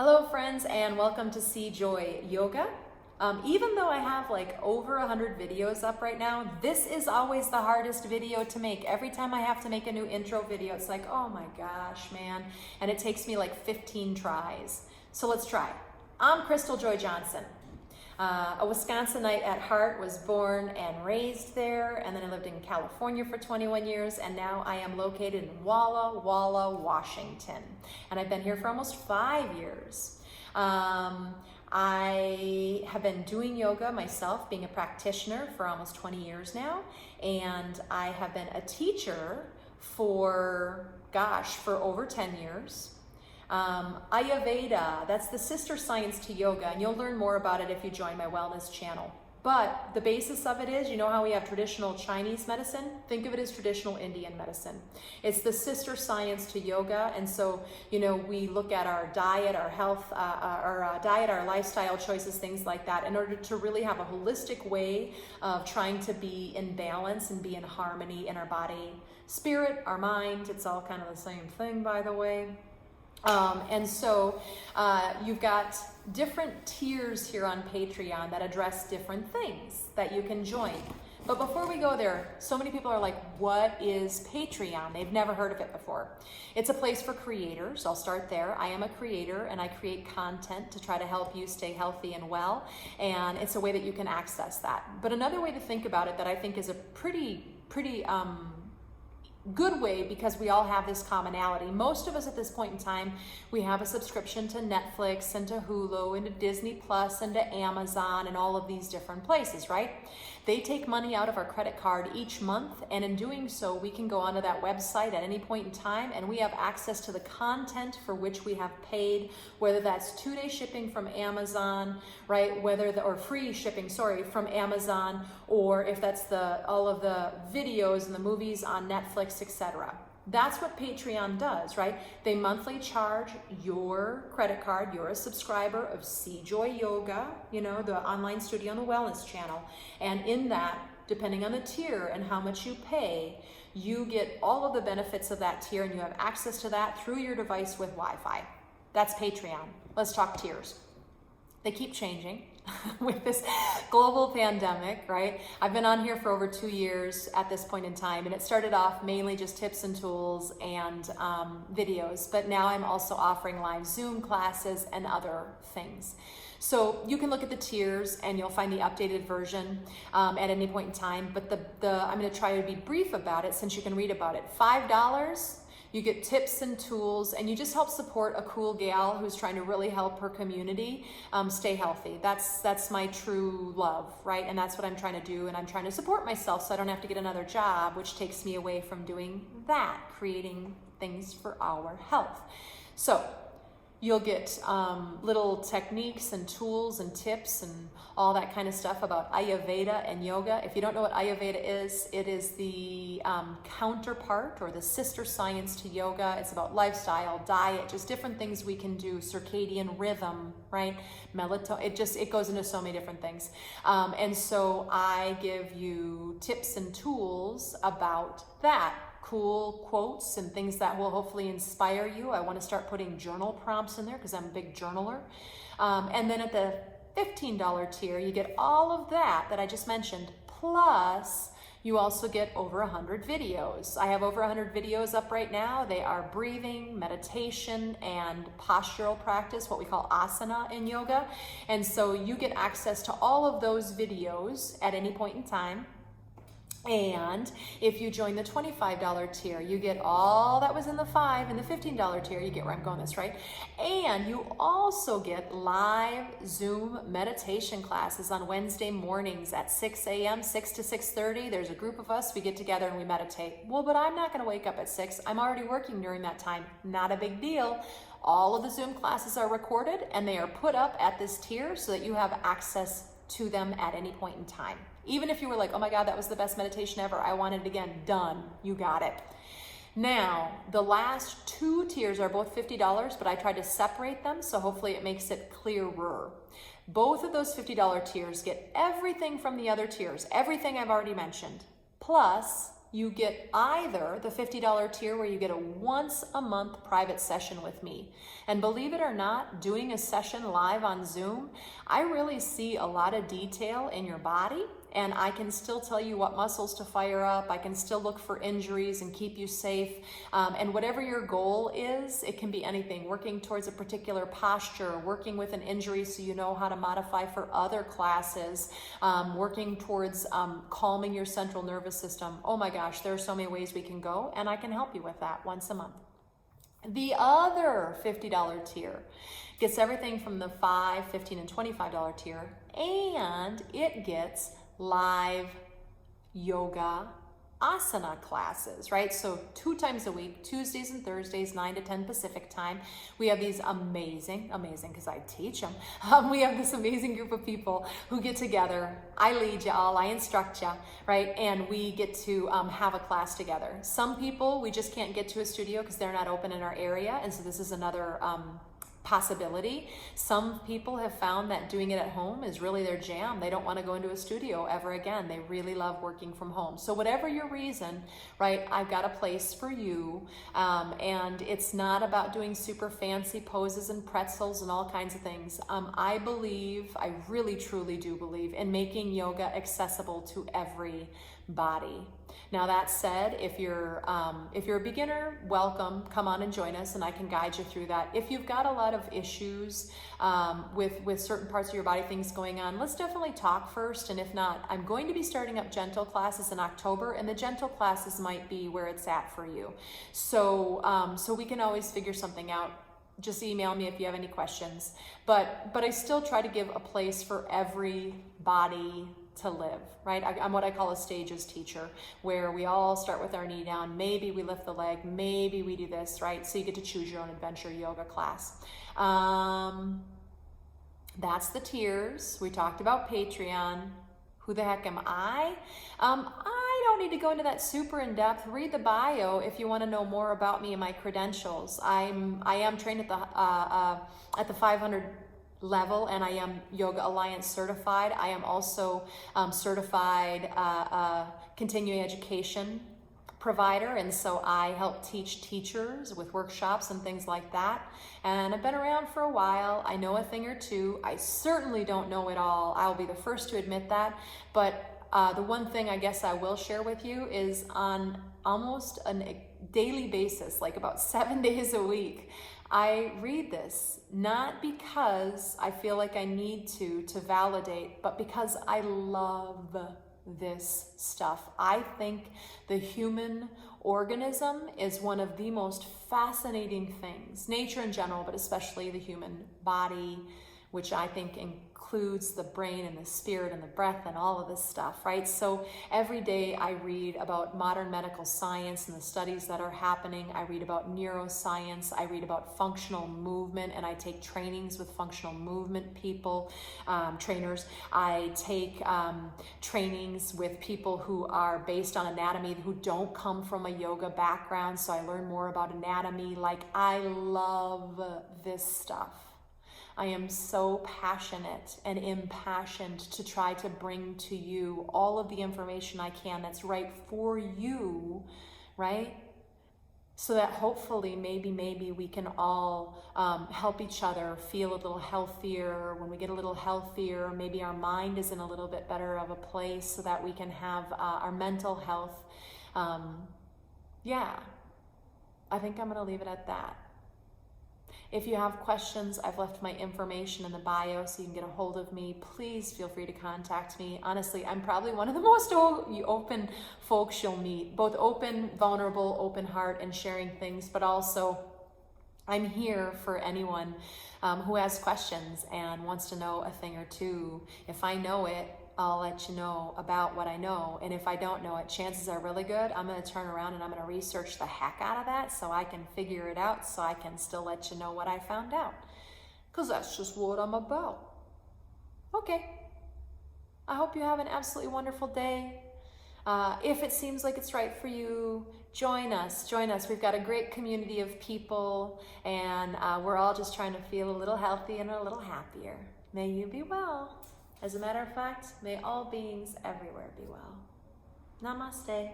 Hello friends, and welcome to CJoy Yoga. Even though I have like over 100 videos up right now, this is always the hardest video to make. Every time I have to make a new intro video, it's like, oh my gosh, man. And it takes me like 15 tries. So let's try. I'm CJoy Johnson. A Wisconsinite at heart, was born and raised there, and then I lived in California for 21 years, and now I am located in Walla Walla, Washington. And I've been here for almost 5 years. I have been doing yoga myself, being a practitioner for almost 20 years now, and I have been a teacher for over 10 years. Ayurveda, that's the sister science to yoga, and you'll learn more about it if you join my wellness channel. But the basis of it is, you know how we have traditional Chinese medicine? Think of it as traditional Indian medicine. It's the sister science to yoga, and so, you know, we look at our diet, our health, our lifestyle choices, things like that, in order to really have a holistic way of trying to be in balance and be in harmony in our body, spirit, our mind. It's all kind of the same thing, by the way. You've got different tiers here on Patreon that address different things that you can join. But before we go there, so many people are like, what is Patreon? They've never heard of it before. It's a place for creators. I'll start there. I am a creator and I create content to try to help you stay healthy and well. And it's a way that you can access that. But another way to think about it that I think is a pretty good way, because we all have this commonality. Most of us at this point in time, we have a subscription to Netflix and to Hulu and to Disney Plus and to Amazon and all of these different places, right? They take money out of our credit card each month, and in doing so, we can go onto that website at any point in time, and we have access to the content for which we have paid, whether that's 2-day shipping from Amazon, right? Or free shipping, from Amazon, or if that's all of the videos and the movies on Netflix, etc. That's what Patreon does, right? They monthly charge your credit card. You're a subscriber of CJoy Yoga, you know, the online studio on the wellness channel. And in that, depending on the tier and how much you pay, you get all of the benefits of that tier, and you have access to that through your device with Wi-Fi. That's Patreon. Let's talk tiers. They keep changing with this global pandemic, right? I've been on here for over 2 years at this point in time, and it started off mainly just tips and tools and videos, but now I'm also offering live Zoom classes and other things. So you can look at the tiers and you'll find the updated version at any point in time, but I'm going to try to be brief about it since you can read about it. $5, you get tips and tools, and you just help support a cool gal who's trying to really help her community stay healthy. That's my true love, right? And that's what I'm trying to do, and I'm trying to support myself so I don't have to get another job, which takes me away from doing that, creating things for our health. So you'll get little techniques and tools and tips and all that kind of stuff about Ayurveda and yoga. If you don't know what Ayurveda is, it is the counterpart or the sister science to yoga. It's about lifestyle, diet, just different things we can do, circadian rhythm, right? Melatonin, it goes into so many different things. And so I give you tips and tools about that. Cool quotes and things that will hopefully inspire you. I want to start putting journal prompts in there because I'm a big journaler. And then at the $15 tier, you get all of that I just mentioned, plus you also get over 100 videos. I have over 100 videos up right now. They are breathing, meditation, and postural practice, what we call asana in yoga. And so you get access to all of those videos at any point in time. And if you join the $25 tier, you get all that was in the $5 and the $15 tier. You get where I'm going with this, right? And you also get live Zoom meditation classes on Wednesday mornings at 6 a.m., 6 to 6:30. There's a group of us. We get together and we meditate. Well, but I'm not going to wake up at 6. I'm already working during that time. Not a big deal. All of the Zoom classes are recorded and they are put up at this tier so that you have access to them at any point in time. Even if you were like, oh my God, that was the best meditation ever, I want it again, done, you got it. Now, the last 2 tiers are both $50, but I tried to separate them, so hopefully it makes it clearer. Both of those $50 tiers get everything from the other tiers, everything I've already mentioned, plus you get either the $50 tier where you get a once a month private session with me. And believe it or not, doing a session live on Zoom, I really see a lot of detail in your body, and I can still tell you what muscles to fire up. I can still look for injuries and keep you safe. And whatever your goal is, it can be anything, working towards a particular posture, working with an injury so you know how to modify for other classes, working towards calming your central nervous system. Oh my gosh, there are so many ways we can go, and I can help you with that once a month. The other $50 tier gets everything from the $5, $15, and $25 tier, and it gets live yoga asana classes, right? So 2 times a week, Tuesdays and Thursdays, 9 to 10 Pacific time. We have these amazing, because I teach them. We have this amazing group of people who get together. I lead you all, I instruct you, right? And we get to have a class together. Some people, we just can't get to a studio because they're not open in our area. And so this is another possibility. Some people have found that doing it at home is really their jam. They don't want to go into a studio ever again. They really love working from home. So whatever your reason, right, I've got a place for you. And it's not about doing super fancy poses and pretzels and all kinds of things. I really truly do believe in making yoga accessible to everybody. Now that said, if you're a beginner, welcome, come on and join us and I can guide you through that. If you've got a lot of issues with certain parts of your body, things going on, let's definitely talk first. And if not, I'm going to be starting up gentle classes in October, and the gentle classes might be where it's at for you. So we can always figure something out. Just email me if you have any questions. But I still try to give a place for everybody to live, right? I'm what I call a stages teacher, where we all start with our knee down. Maybe we lift the leg, maybe we do this, right? So you get to choose your own adventure yoga class. That's the tiers. We talked about Patreon. Who the heck am I? I don't need to go into that super in depth. Read the bio if you want to know more about me and my credentials. I am trained at the 500 level, and I am Yoga Alliance certified. I am also certified continuing education provider, and so I help teach teachers with workshops and things like that. And I've been around for a while. I know a thing or two. I certainly don't know it all. I'll be the first to admit that. But the one thing I guess I will share with you is on almost a daily basis, like about 7 days a week, I read this, not because I feel like I need to validate, but because I love this stuff. I think the human organism is one of the most fascinating things, nature in general, but especially the human body, which I think includes the brain and the spirit and the breath and all of this stuff, right? So every day I read about modern medical science and the studies that are happening. I read about neuroscience. I read about functional movement, and I take trainings with functional movement people, trainers. I take trainings with people who are based on anatomy, who don't come from a yoga background, so I learn more about anatomy. Like, I love this stuff. I am so passionate and impassioned to try to bring to you all of the information I can that's right for you, right? So that hopefully, maybe we can all help each other feel a little healthier. When we get a little healthier, maybe our mind is in a little bit better of a place so that we can have our mental health. Yeah, I think I'm gonna leave it at that. If you have questions, I've left my information in the bio so you can get a hold of me. Please feel free to contact me. Honestly, I'm probably one of the most open folks you'll meet. Both open, vulnerable, open heart, and sharing things, but also I'm here for anyone who has questions and wants to know a thing or two. If I know it, I'll let you know about what I know. And if I don't know it, chances are really good I'm going to turn around and I'm going to research the heck out of that so I can figure it out, so I can still let you know what I found out. Because that's just what I'm about. Okay. I hope you have an absolutely wonderful day. If it seems like it's right for you, join us. We've got a great community of people, and we're all just trying to feel a little healthy and a little happier. May you be well. As a matter of fact, may all beings everywhere be well. Namaste.